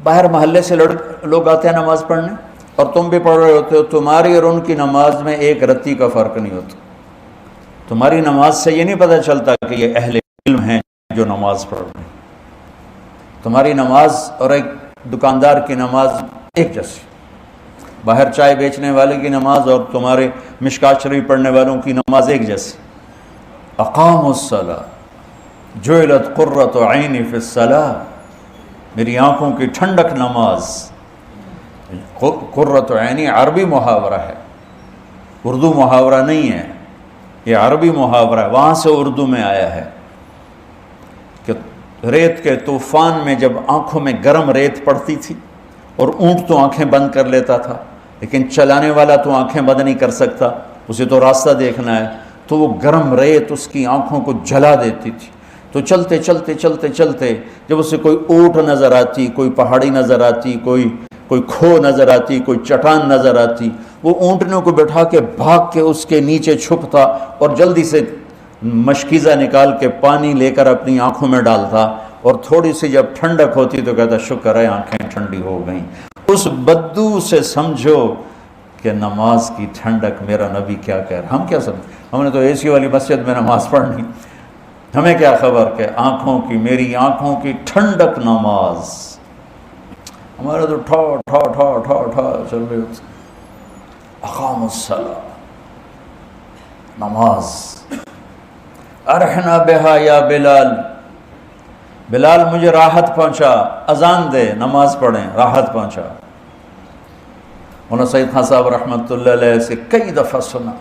باہر محلے سے لوگ آتے ہیں نماز پڑھنے، اور تم بھی پڑھ رہے ہوتے ہو، تمہاری اور ان کی نماز میں ایک رتی کا فرق نہیں ہوتا۔ تمہاری نماز سے یہ نہیں پتہ چلتا کہ یہ اہل علم ہیں جو نماز پڑھ رہے ہیں۔ تمہاری نماز اور ایک دکاندار کی نماز ایک جیسی، باہر چائے بیچنے والے کی نماز اور تمہارے مشکات شریف پڑھنے والوں کی نماز ایک جیسی۔ اقاموا الصلاۃ جعلت قرۃ عینی فی الصلاۃ، میری آنکھوں کی ٹھنڈک نماز۔ قرۃ عینی عربی محاورہ ہے، اردو محاورہ نہیں ہے، یہ عربی محاورہ ہے، وہاں سے اردو میں آیا ہے کہ ریت کے طوفان میں جب آنکھوں میں گرم ریت پڑتی تھی اور اونٹ تو آنکھیں بند کر لیتا تھا، لیکن چلانے والا تو آنکھیں بند نہیں کر سکتا، اسے تو راستہ دیکھنا ہے، تو وہ گرم ریت اس کی آنکھوں کو جلا دیتی تھی۔ تو چلتے چلتے چلتے چلتے جب اسے کوئی اونٹ نظر آتی، کوئی پہاڑی نظر آتی، کوئی کھو نظر آتی، کوئی چٹان نظر آتی، وہ اونٹنوں کو بٹھا کے بھاگ کے اس کے نیچے چھپتا اور جلدی سے مشکیزہ نکال کے پانی لے کر اپنی آنکھوں میں ڈالتا، اور تھوڑی سی جب ٹھنڈک ہوتی تو کہتا شکر ہے آنکھیں ٹھنڈی ہو گئیں۔ اس بدو سے سمجھو کہ نماز کی ٹھنڈک میرا نبی کیا کہہ رہا۔ ہم کیا سمجھ، ہم نے تو اے سی والی مسجد میں نماز پڑھنی، ہمیں کیا خبر کہ آنکھوں کی، میری آنکھوں کی ٹھنڈک نماز۔ ہمارا تو ٹھا ٹھا ٹھا ٹھا ٹھا چل رہے ہوتے۔ اقام الصلاۃ، نماز۔ ارحنا بہا یا بلال، بلال مجھے راحت پہنچا، اذان دے، نماز پڑھیں، راحت پہنچا۔ مولانا سعید خان صاحب رحمۃ اللہ علیہ سے کئی دفعہ سنا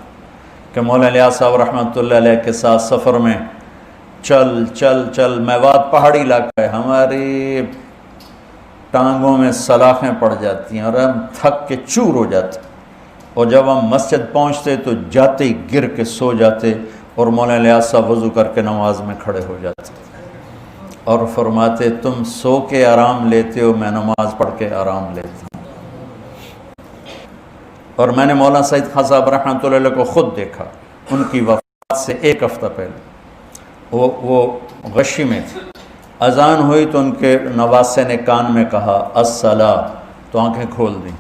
کہ مولانا الیاس صاحب رحمۃ اللہ علیہ کے ساتھ سفر میں چل چل چل، میوات پہاڑی علاقہ ہے، ہماری ٹانگوں میں سلاخیں پڑ جاتی ہیں اور ہم تھک کے چور ہو جاتے، اور جب ہم مسجد پہنچتے تو جاتے ہی گر کے سو جاتے، اور مولانا الیاس صاحب وضو کر کے نماز میں کھڑے ہو جاتے اور فرماتے تم سو کے آرام لیتے ہو، میں نماز پڑھ کے آرام لیتا ہوں۔ اور میں نے مولانا سعید خان صاحب رحمۃ اللہ علیہ کو خود دیکھا، ان کی وفات سے ایک ہفتہ پہلے وہ غشی میں تھے، اذان ہوئی تو ان کے نواسے نے کان میں کہا الصلاۃ، تو آنکھیں کھول دیں،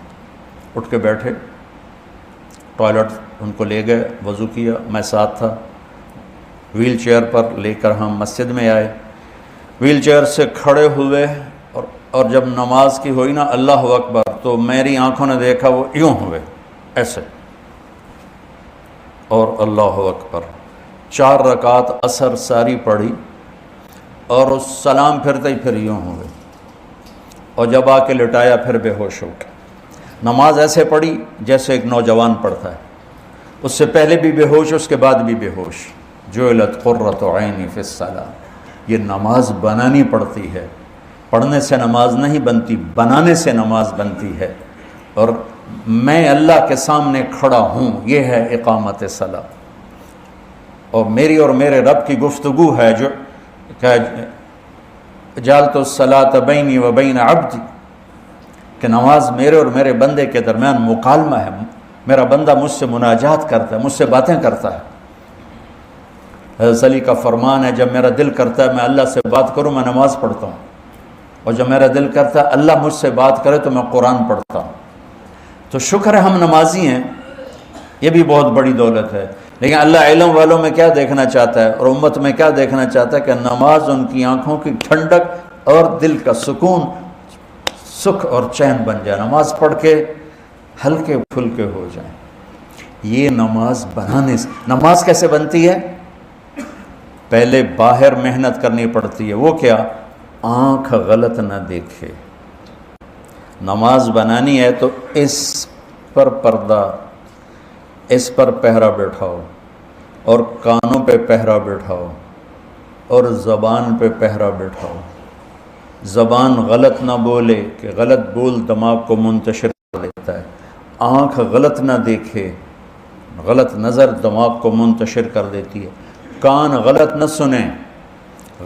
اٹھ کے بیٹھے، ٹوائلٹ ان کو لے گئے، وضو کیا، میں ساتھ تھا، ویل چیئر پر لے کر ہم مسجد میں آئے، ویل چیئر سے کھڑے ہوئے، اور جب نماز کی ہوئی نا اللہ اکبر، تو میری آنکھوں نے دیکھا وہ یوں ہوئے ایسے، اور اللہ اکبر، 4 رکعات عصر ساری پڑھی، اور اس سلام پھرتے ہی پھر یوں ہوئے، اور جب آ کے لٹایا پھر بے ہوش ہو گئے۔ نماز ایسے پڑھی جیسے ایک نوجوان پڑھتا ہے، اس سے پہلے بھی بے ہوش، اس کے بعد بھی بے ہوش۔ جعلت قرۃ عینی فی الصلاۃ، یہ نماز بنانی پڑتی ہے، پڑھنے سے نماز نہیں بنتی، بنانے سے نماز بنتی ہے، اور میں اللہ کے سامنے کھڑا ہوں، یہ ہے اقامت صلاۃ۔ اور میری اور میرے رب کی گفتگو ہے جو کہ جعلت الصلاۃ بینی و بین عبدی، کہ نماز میرے اور میرے بندے کے درمیان مکالمہ ہے، میرا بندہ مجھ سے مناجات کرتا ہے، مجھ سے باتیں کرتا ہے۔ حضرت علی کا فرمان ہے جب میرا دل کرتا ہے میں اللہ سے بات کروں میں نماز پڑھتا ہوں، اور جب میرا دل کرتا ہے اللہ مجھ سے بات کرے تو میں قرآن پڑھتا ہوں۔ تو شکر ہے ہم نمازی ہیں، یہ بھی بہت بڑی دولت ہے، لیکن اللہ علم والوں میں کیا دیکھنا چاہتا ہے اور امت میں کیا دیکھنا چاہتا ہے کہ نماز ان کی آنکھوں کی ٹھنڈک اور دل کا سکون، سکھ اور چین بن جائے، نماز پڑھ کے ہلکے پھلکے ہو جائیں۔ یہ نماز بنانے سے، نماز کیسے بنتی ہے؟ پہلے باہر محنت کرنی پڑتی ہے، وہ کیا؟ آنکھ غلط نہ دیکھے۔ نماز بنانی ہے تو اس پر پردہ، اس پر پہرا بٹھاؤ، اور کانوں پہ پہرا بٹھاؤ، اور زبان پہ پہرا بٹھاؤ۔ زبان غلط نہ بولے کہ غلط بول دماغ کو منتشر کر دیتا ہے، آنکھ غلط نہ دیکھے، غلط نظر دماغ کو منتشر کر دیتی ہے، کان غلط نہ سنیں،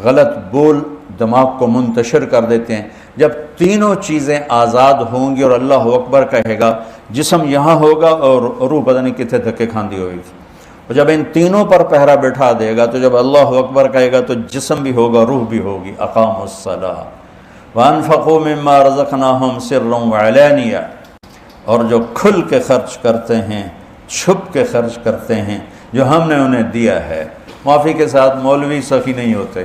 غلط بول دماغ کو منتشر کر دیتے ہیں۔ جب تینوں چیزیں آزاد ہوں گی اور اللہ اکبر کہے گا، جسم یہاں ہوگا اور روح پتہ نہیں کتنے دھکے کھاندی ہوئے گی، اور جب ان تینوں پر پہرا بٹھا دے گا تو جب اللہ اکبر کہے گا تو جسم بھی ہوگا، روح بھی ہوگی۔ اقاموا الصلاۃ وانفقوا مما رزقناہم سرا وعلانیہ، اور جو کھل کے خرچ کرتے ہیں، چھپ کے خرچ کرتے ہیں جو ہم نے انہیں دیا ہے۔ معافی کے ساتھ مولوی سخی نہیں ہوتے۔